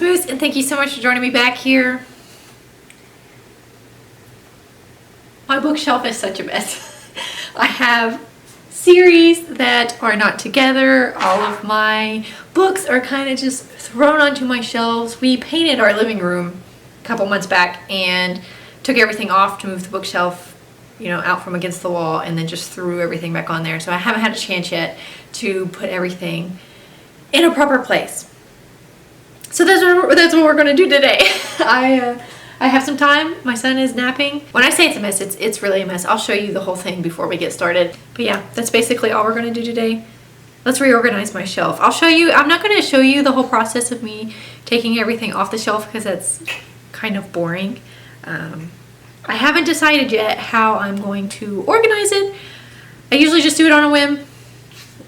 Moose, and thank you so much for joining me back here. My bookshelf is such a mess. I have series that are not together. All of my books are kind of just thrown onto my shelves. We painted our living room a couple months back and took everything off to move the bookshelf, you know, out from against the wall, and then just threw everything back on there. So I haven't had a chance yet to put everything in a proper place. So that's what we're gonna do today. I have some time. My son is napping. When I say it's a mess, it's really a mess. I'll show you the whole thing before we get started. But yeah, that's basically all we're gonna do today. Let's reorganize my shelf. I'll show you, I'm not gonna show you the whole process of me taking everything off the shelf because that's kind of boring. I haven't decided yet how I'm going to organize it. I usually just do it on a whim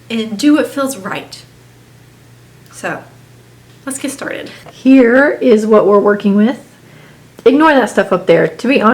and do what feels right. So let's get started. Here is what we're working with. Ignore that stuff up there. To be honest,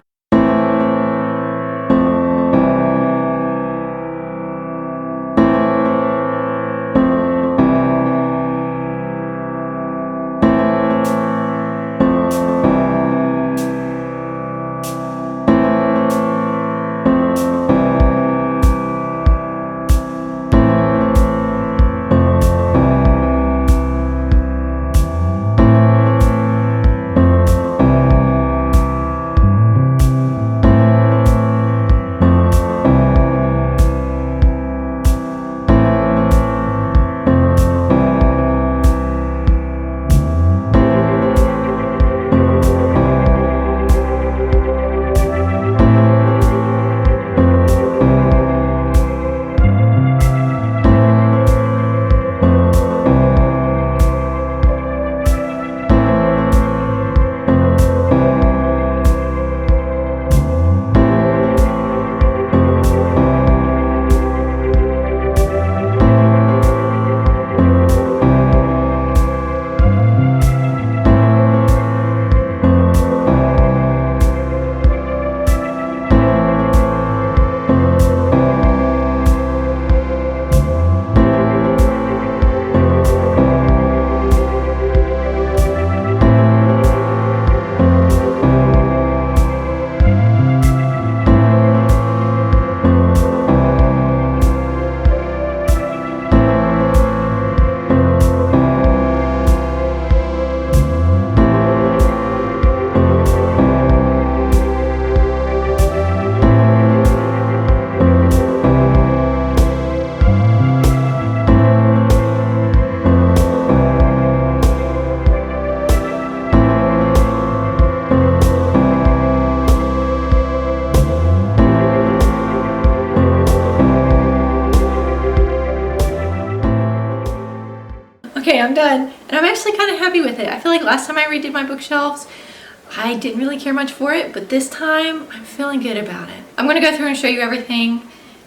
okay, I'm done. And I'm actually kind of happy with it. I feel like last time I redid my bookshelves, I didn't really care much for it, but this time I'm feeling good about it. I'm gonna go through and show you everything,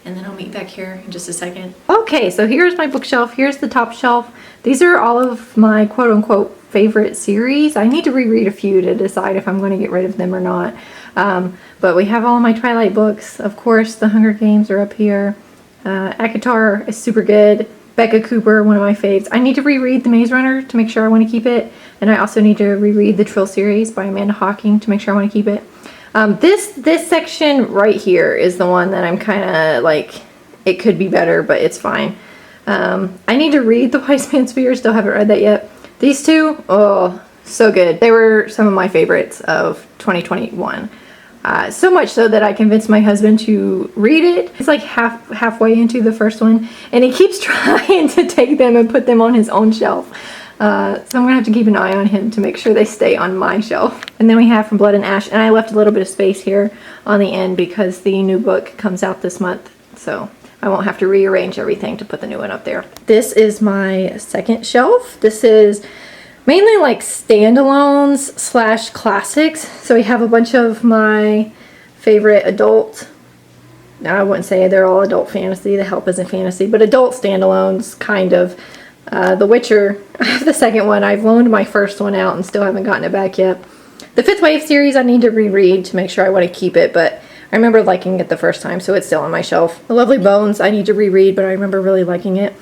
and then I'll meet back here in just a second. Okay, so here's my bookshelf. Here's the top shelf. These are all of my quote-unquote favorite series. I need to reread a few to decide if I'm going to get rid of them or not. But we have all of my Twilight books. Of course, the Hunger Games are up here. ACOTAR is super good. Becca Cooper, one of my faves. I need to reread The Maze Runner to make sure I want to keep it. And I also need to reread the Trill series by Amanda Hocking to make sure I want to keep it. This section right here is the one that I'm kind of like, it could be better, but it's fine. I need to read The Wise Man's Fear. Still haven't read that yet. These two, oh, so good. They were some of my favorites of 2021. So much so that I convinced my husband to read it. It's like halfway into the first one, and he keeps trying to take them and put them on his own shelf. So I'm gonna have to keep an eye on him to make sure they stay on my shelf. And then we have From Blood and Ash, and I left a little bit of space here on the end because the new book comes out this month, so I won't have to rearrange everything to put the new one up there. This is my second shelf. This is mainly like standalones slash classics. So we have a bunch of my favorite adult, now I wouldn't say they're all adult fantasy, The Help isn't fantasy, but adult standalones, kind of. The Witcher, I have the second one. I've loaned my first one out and still haven't gotten it back yet. The Fifth Wave series I need to reread to make sure I want to keep it, but I remember liking it the first time, so it's still on my shelf. The Lovely Bones I need to reread, but I remember really liking it.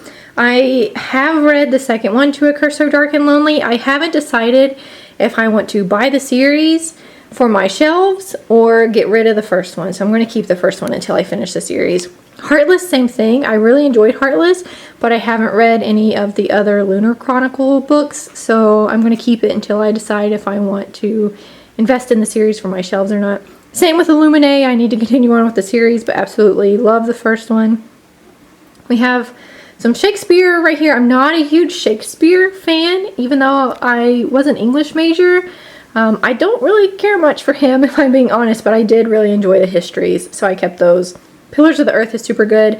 I have read the second one, To a Curse So Dark and Lonely. I haven't decided if I want to buy the series for my shelves or get rid of the first one. So I'm going to keep the first one until I finish the series. Heartless, same thing. I really enjoyed Heartless, but I haven't read any of the other Lunar Chronicle books. So I'm going to keep it until I decide if I want to invest in the series for my shelves or not. Same with Illuminae. I need to continue on with the series, but absolutely love the first one. We have some Shakespeare right here. I'm not a huge Shakespeare fan, even though I was an English major. I don't really care much for him, if I'm being honest, but I did really enjoy the histories, so I kept those. Pillars of the Earth is super good.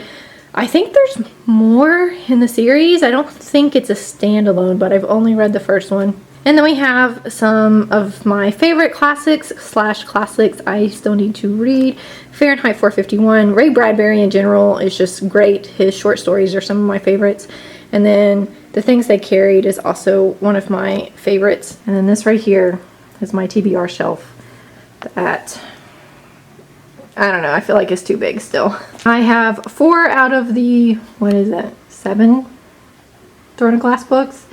I think there's more in the series. I don't think it's a standalone, but I've only read the first one. And then we have some of my favorite classics I still need to read. Fahrenheit 451. Ray Bradbury in general is just great. His short stories are some of my favorites. And then The Things They Carried is also one of my favorites. And then this right here is my TBR shelf that, I don't know, I feel like it's too big still. I have 4 out of the, 7 Throne of Glass books.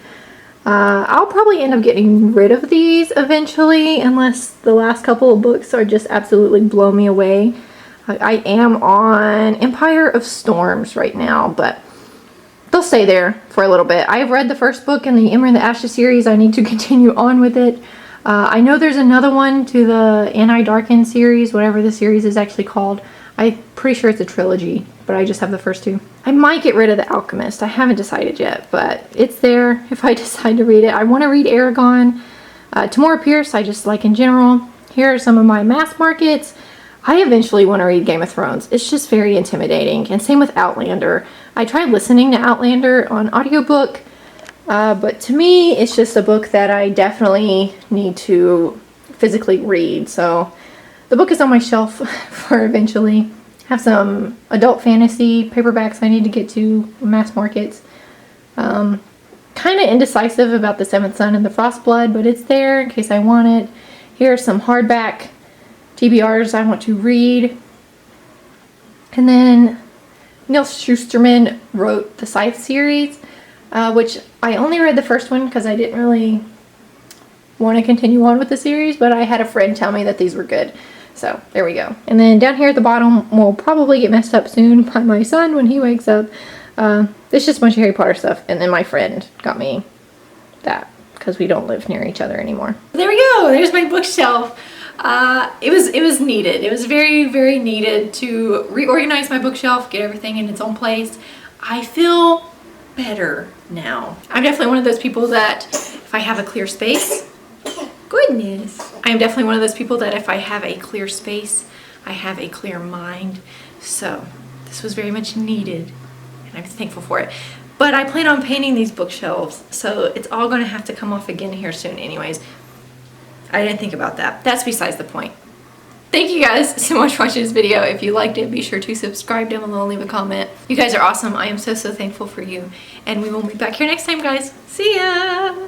I'll probably end up getting rid of these eventually, unless the last couple of books are just absolutely blow me away. I am on Empire of Storms right now, but they'll stay there for a little bit. I've read the first book in the Ember and the Ashes series. I need to continue on with it. I know there's another one to the Anti Darken series, whatever the series is actually called. I'm pretty sure it's a trilogy, but I just have the first 2. I might get rid of The Alchemist. I haven't decided yet, but it's there if I decide to read it. I want to read Aragon. Tamora Pierce, I just like in general. Here are some of my mass markets. I eventually want to read Game of Thrones. It's just very intimidating, and same with Outlander. I tried listening to Outlander on audiobook, but to me, it's just a book that I definitely need to physically read. So the book is on my shelf for eventually. Have some adult fantasy paperbacks I need to get to, mass markets. Kind of indecisive about The Seventh Son and The Frostblood, but it's there in case I want it. Here are some hardback TBRs I want to read. And then Neil Shusterman wrote the Scythe series, which I only read the first one because I didn't really want to continue on with the series, but I had a friend tell me that these were good. So there we go. And then down here at the bottom will probably get messed up soon by my son when he wakes up. It's just a bunch of Harry Potter stuff. And then my friend got me that because we don't live near each other anymore. There we go. There's my bookshelf. It was needed. It was very, very needed to reorganize my bookshelf, get everything in its own place. I feel better now. I'm definitely one of those people that if I have a clear space, goodness. I am definitely one of those people that if I have a clear space, I have a clear mind. So this was very much needed and I'm thankful for it. But I plan on painting these bookshelves, so it's all going to have to come off again here soon anyways. I didn't think about that. That's besides the point. Thank you guys so much for watching this video. If you liked it, be sure to subscribe down below and leave a comment. You guys are awesome. I am so, so thankful for you. And we will be back here next time, guys. See ya!